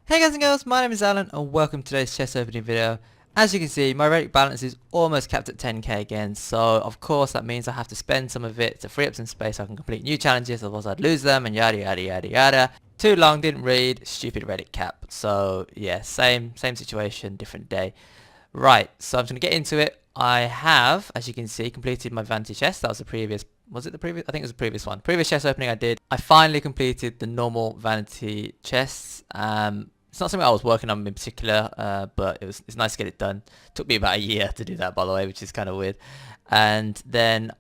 Hey guys and girls, my name is Alan and welcome to today's chest opening video. As you can see, my relic balance is almost capped at 10k again, so of course that means I have to spend some of it to free up some space so I can complete new challenges, otherwise I'd lose them and yada yada yada yada. Too long, didn't read, stupid relic cap. So yeah, same situation, different day. Right, so I'm just going to get into it. I have, as you can see, completed my vanity chest. That was the previous, was it the previous? I think it was the previous one. Previous chest opening I did. I finally completed the normal vanity chests. It's not something I was working on in particular, but it's nice to get it done. Took me about a year to do that, by the way, which is kind of weird. And then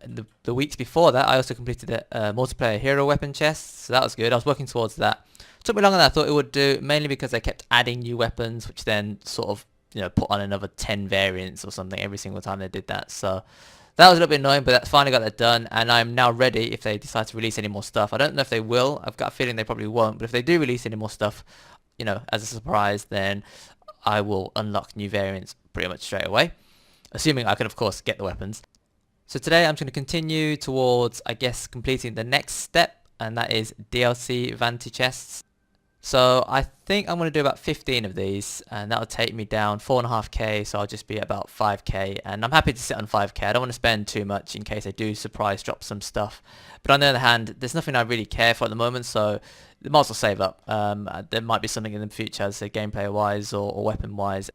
the weeks before that, I also completed the multiplayer hero weapon chest, so that was good. I was working towards that. Took me longer than I thought it would do, mainly because they kept adding new weapons, which then sort of, you know, put on another 10 variants or something every single time they did that. So that was a little bit annoying, but that finally got that done, and I'm now ready if they decide to release any more stuff. I don't know if they will. I've got a feeling they probably won't, but if they do release any more stuff, you know, as a surprise, then I will unlock new variants pretty much straight away, assuming I can of course get the weapons. So today I'm just going to continue towards, I guess, completing the next step, and that is DLC Vanity Chests. So I think I'm going to do about 15 of these, and that'll take me down 4.5k, so I'll just be at about 5k, and I'm happy to sit on 5k. I don't want to spend too much in case I do surprise drop some stuff. But on the other hand, there's nothing I really care for at the moment, so I might as well save up. There might be something in the future, as I say, gameplay wise or weapon wise.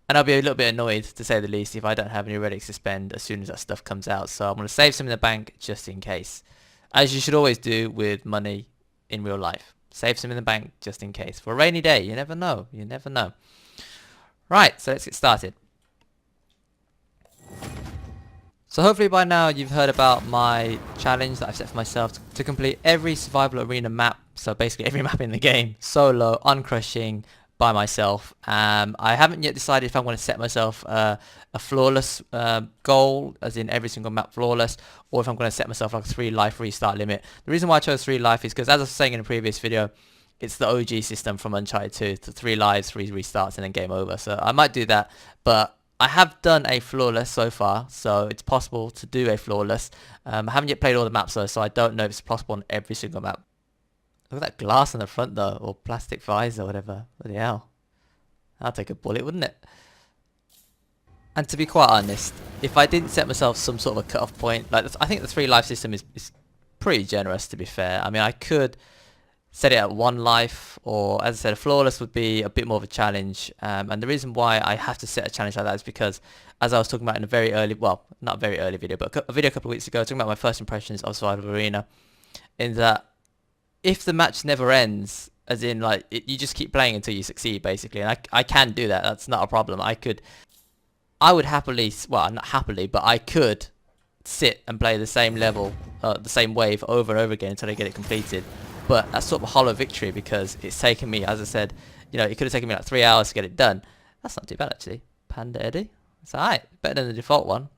And I'll be a little bit annoyed, to say the least, if I don't have any relics to spend as soon as that stuff comes out. So I'm going to save some in the bank just in case. As you should always do with money in real life. Save some in the bank just in case. For a rainy day, you never know. You never know. Right, so let's get started. So hopefully by now you've heard about my challenge that I've set for myself to complete every survival arena map. So basically every map in the game, solo, on crushing, by myself. I haven't yet decided if I'm going to set myself a flawless goal, as in every single map flawless, or if I'm going to set myself like a 3 life restart limit. The reason why I chose 3 life is because, as I was saying in a previous video, it's the OG system from Uncharted 2, to 3 lives, 3 restarts, and then game over. So I might do that, but I have done a flawless so far, so it's possible to do a flawless. I haven't yet played all the maps though, so I don't know if it's possible on every single map. Look at that glass on the front though, or plastic visor or whatever. Bloody hell. That'd take a bullet, wouldn't it? And to be quite honest, if I didn't set myself some sort of a cut-off point, like I think the 3 life system is pretty generous, to be fair. I mean, I could set it at 1 life, or as I said, a flawless would be a bit more of a challenge. And the reason why I have to set a challenge like that is because, as I was talking about in a very early, well, not a very early video, but a video a couple of weeks ago, talking about my first impressions of Survival Arena, in that if the match never ends, as in like you just keep playing until you succeed basically, and I can do that. That's not a problem. I would happily, well, not happily, but I could sit and play the same level, the same wave over and over again until I get it completed. But that's sort of a hollow victory because it's taken me, as I said, you know, it could have taken me like 3 hours to get it done. That's not too bad actually. Panda Eddie, it's alright. Better than the default one.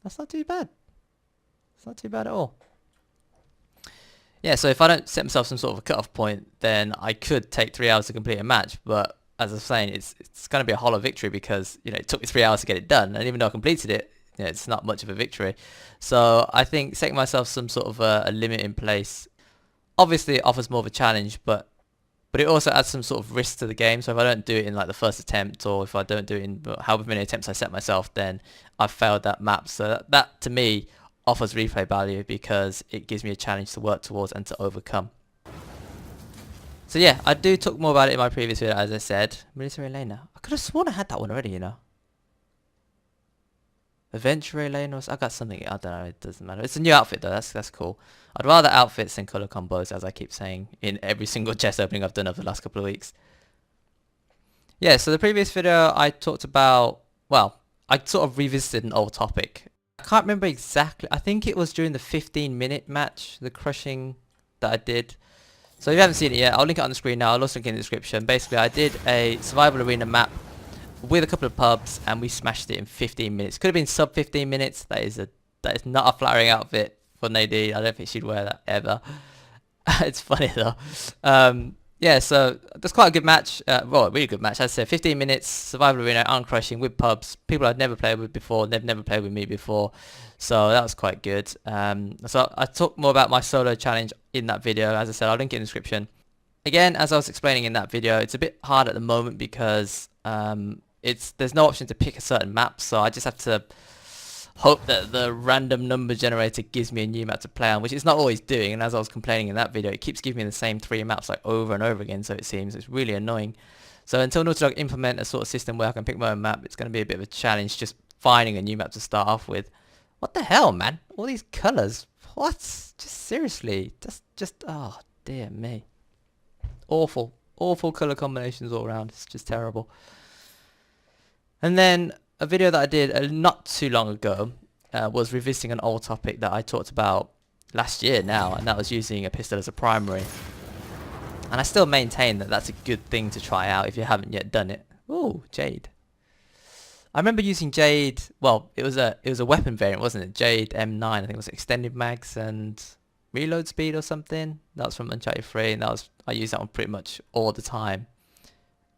That's not too bad. It's not too bad at all. Yeah, so if I don't set myself some sort of a cut-off point, then I could take 3 hours to complete a match. But as I was saying, it's going to be a hollow victory because, you know, it took me 3 hours to get it done, and even though I completed it, you know, it's not much of a victory. So I think setting myself some sort of a limit in place, obviously it offers more of a challenge, but it also adds some sort of risk to the game. So if I don't do it in like the first attempt, or if I don't do it in however many attempts I set myself, then I've failed that map. So that to me offers replay value because it gives me a challenge to work towards and to overcome. So yeah, I do talk more about it in my previous video, as I said. Military Elena. I could have sworn I had that one already, you know. Adventure Elena. I got something. I don't know. It doesn't matter. It's a new outfit though. That's cool. I'd rather outfits than color combos, as I keep saying in every single chest opening I've done over the last couple of weeks. Yeah. So the previous video I talked about. Well, I sort of revisited an old topic. I can't remember exactly. I think it was during the 15-minute match, the crushing that I did. So if you haven't seen it yet, I'll link it on the screen now. I'll also link it in the description. Basically, I did a survival arena map with a couple of pubs, and we smashed it in 15 minutes. Could have been sub 15 minutes. That is not a flattering outfit for Nadine. I don't think she'd wear that ever. It's funny though. Yeah, so that's quite a good match. Well, a really good match. As I said, 15 minutes, survival arena, on crushing with pubs, people I'd never played with before, they've never played with me before. So that was quite good. So I talked more about my solo challenge in that video. As I said, I'll link it in the description. again, as I was explaining in that video, it's a bit hard at the moment because there's no option to pick a certain map, so I just have to hope that the random number generator gives me a new map to play on, which it's not always doing. And as I was complaining in that video, it keeps giving me the same 3 maps like over and over again, so it seems it's really annoying. So until Naughty Dog implement a sort of system where I can pick my own map, it's going to be a bit of a challenge just finding a new map to start off with. What the hell, man? All these colours. What? Just seriously. Oh, dear me. Awful. Awful colour combinations all around. It's just terrible. And then a video that I did not too long ago was revisiting an old topic that I talked about last year now, and that was using a pistol as a primary. And I still maintain that that's a good thing to try out if you haven't yet done it. Ooh, Jade. I remember using Jade, well, it was a weapon variant, wasn't it? Jade M9, I think it was extended mags and reload speed or something. That was from Uncharted 3, and I use that one pretty much all the time.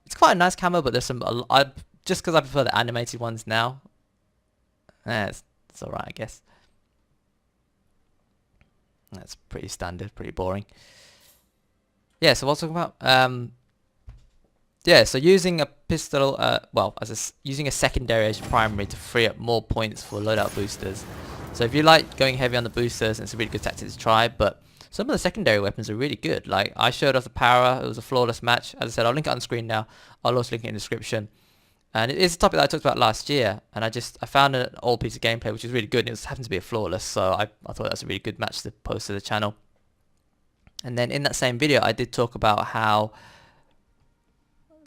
It's quite a nice camo, but there's just because I prefer the animated ones now. It's alright, I guess. That's pretty standard, pretty boring. Yeah, so what I was talking about? Yeah, so using a pistol, using a secondary as your primary to free up more points for loadout boosters. So if you like going heavy on the boosters, it's a really good tactic to try, but some of the secondary weapons are really good. Like, I showed off the Power, it was a flawless match. As I said, I'll link it on the screen now. I'll also link it in the description. And it is a topic that I talked about last year, and I found an old piece of gameplay which is really good, and it happened to be a flawless, so I thought that was a really good match to post to the channel. And then in that same video, I did talk about how,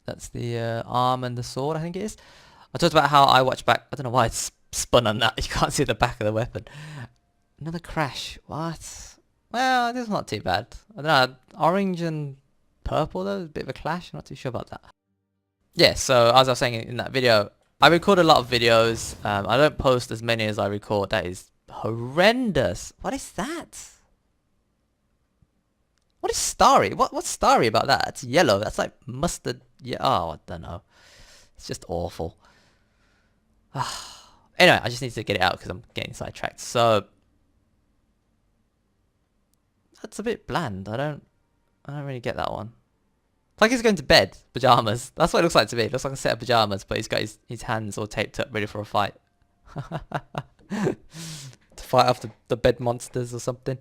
that's the arm and the sword, I think it is. I talked about how I watched back, I don't know why it's spun on that, you can't see the back of the weapon. Another crash, what? Well, this is not too bad. I don't know, orange and purple though, a bit of a clash, I'm not too sure about that. Yeah, so as I was saying in that video, I record a lot of videos. I don't post as many as I record. That is horrendous. What is that? What is starry? What's starry about that? It's yellow. That's like mustard. Yeah. Oh, I don't know. It's just awful. Anyway, I just need to get it out because I'm getting sidetracked. So that's a bit bland. I don't really get that one. It's like he's going to bed, pajamas. That's what it looks like to me. It looks like a set of pajamas, but he's got his hands all taped up, ready for a fight. To fight off the bed monsters or something.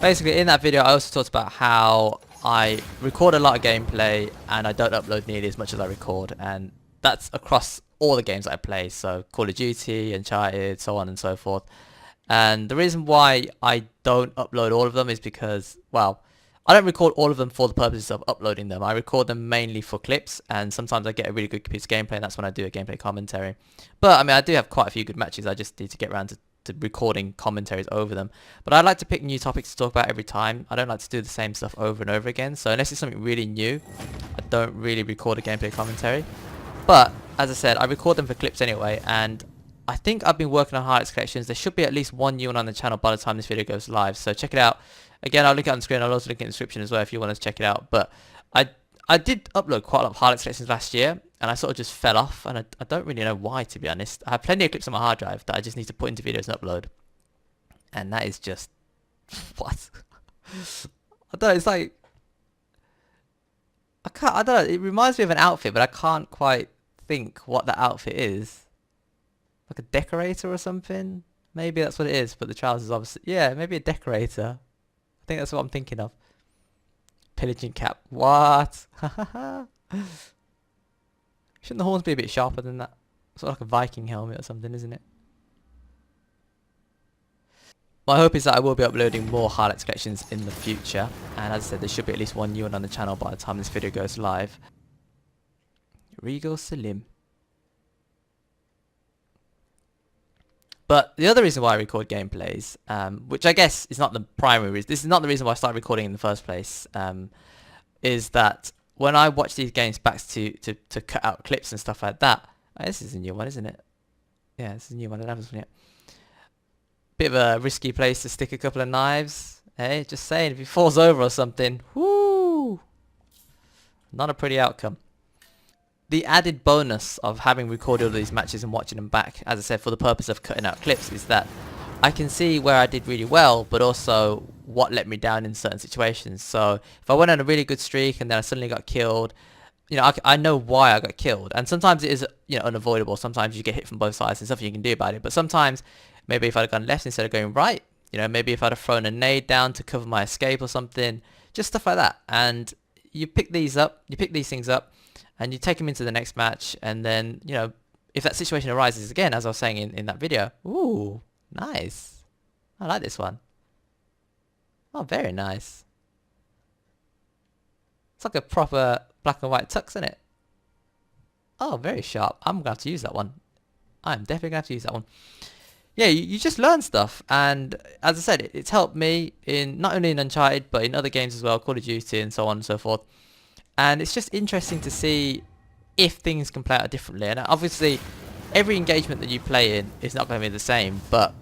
Basically, in that video, I also talked about how I record a lot of gameplay and I don't upload nearly as much as I record, and that's across all the games that I play. So Call of Duty, Uncharted, so on and so forth. And the reason why I don't upload all of them is because, well, I don't record all of them for the purposes of uploading them. I record them mainly for clips, and sometimes I get a really good piece of gameplay, and that's when I do a gameplay commentary. But I mean, I do have quite a few good matches. I just need to get around to recording commentaries over them. But I like to pick new topics to talk about every time. I don't like to do the same stuff over and over again. So unless it's something really new, I don't really record a gameplay commentary. But as I said, I record them for clips anyway, and I think I've been working on highlights collections. There should be at least one new one on the channel by the time this video goes live, so check it out. Again, I'll link it on the screen. I'll also link it in the description as well if you want to check it out. But I did upload quite a lot of highlights collections last year, and I sort of just fell off, and I don't really know why, to be honest. I have plenty of clips on my hard drive that I just need to put into videos and upload. And that is just... what? I don't know, it's like... I don't know, it reminds me of an outfit, but I can't quite think what the outfit is. Like a decorator or something? Maybe that's what it is, but the trousers obviously... yeah, maybe a decorator. I think that's what I'm thinking of. Pillaging cap. What? Shouldn't the horns be a bit sharper than that? Sort of like a Viking helmet or something, isn't it? My hope is that I will be uploading more highlights collections in the future. And as I said, there should be at least one new one on the channel by the time this video goes live. Regal Salim. But the other reason why I record gameplays, which I guess is not the primary reason, this is not the reason why I started recording in the first place, is that when I watch these games back to cut out clips and stuff like that, this is a new one, isn't it? Yeah, this is a new one, I don't have this one yet. Bit of a risky place to stick a couple of knives, hey, just saying, if he falls over or something, whoo, not a pretty outcome. The added bonus of having recorded all these matches and watching them back, as I said, for the purpose of cutting out clips, is that I can see where I did really well, but also what let me down in certain situations. So if I went on a really good streak and then I suddenly got killed, you know, I know why I got killed. And sometimes it is, you know, unavoidable. Sometimes you get hit from both sides. There's nothing you can do about it. But sometimes, maybe if I'd have gone left instead of going right, you know, maybe if I'd have thrown a nade down to cover my escape or something, just stuff like that. And you pick these things up, and you take them into the next match. And then, you know, if that situation arises again, as I was saying in that video, ooh, nice. I like this one. Oh, very nice. It's like a proper black and white tux, isn't it? Oh, very sharp. I'm going to have to use that one. I'm definitely going to have to use that one. Yeah, you just learn stuff. And as I said, it's helped me in not only in Uncharted, but in other games as well, Call of Duty and so on and so forth. And it's just interesting to see if things can play out differently. And obviously, every engagement that you play in is not going to be the same, but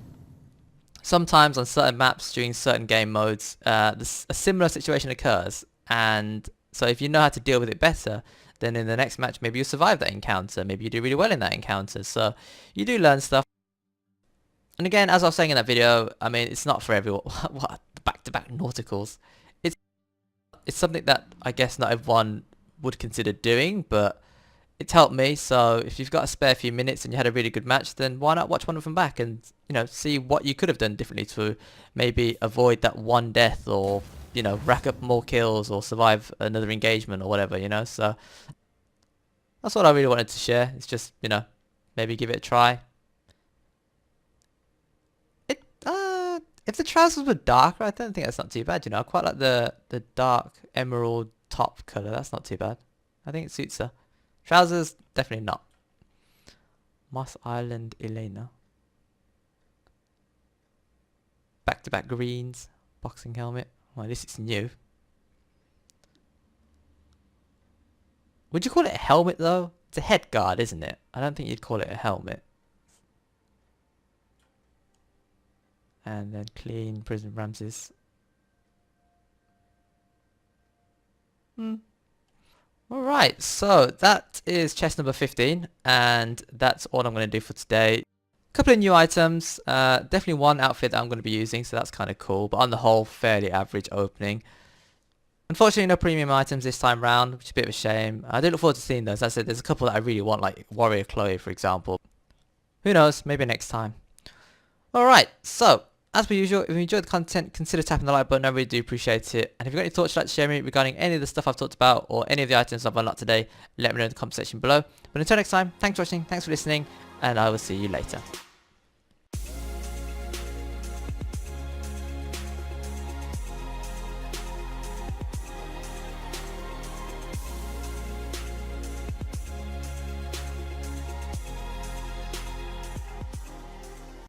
sometimes on certain maps during certain game modes, a similar situation occurs. And so if you know how to deal with it better, then in the next match, maybe you survive that encounter. Maybe you do really well in that encounter. So you do learn stuff. And again, as I was saying in that video, I mean, it's not for everyone. What? Back-to-back nauticals. It's something that I guess not everyone would consider doing, but it's helped me. So if you've got a spare few minutes and you had a really good match, then why not watch one of them back and, you know, see what you could have done differently to maybe avoid that one death, or, you know, rack up more kills or survive another engagement or whatever, you know. So that's what I really wanted to share. It's just, you know, maybe give it a try. If the trousers were darker, I don't think that's not too bad, you know. I quite like the dark emerald top colour. That's not too bad. I think it suits her. Trousers, definitely not. Moss Island Elena. Back-to-back greens. Boxing helmet. Well, at least it's new. Would you call it a helmet, though? It's a head guard, isn't it? I don't think you'd call it a helmet. And then clean Prison Ramses. Alright, so that is chest number 15, and that's all I'm going to do for today. Couple of new items, definitely one outfit that I'm going to be using, so that's kind of cool, but on the whole, fairly average opening. Unfortunately, no premium items this time round, which is a bit of a shame. I do look forward to seeing those. As I said, there's a couple that I really want, like Warrior Chloe, for example. Who knows, maybe next time. Alright, so as per usual, if you enjoyed the content, consider tapping the like button. I really do appreciate it. And if you've got any thoughts you'd like to share with me regarding any of the stuff I've talked about or any of the items I've unlocked today, let me know in the comment section below. But until next time, thanks for watching, thanks for listening, and I will see you later.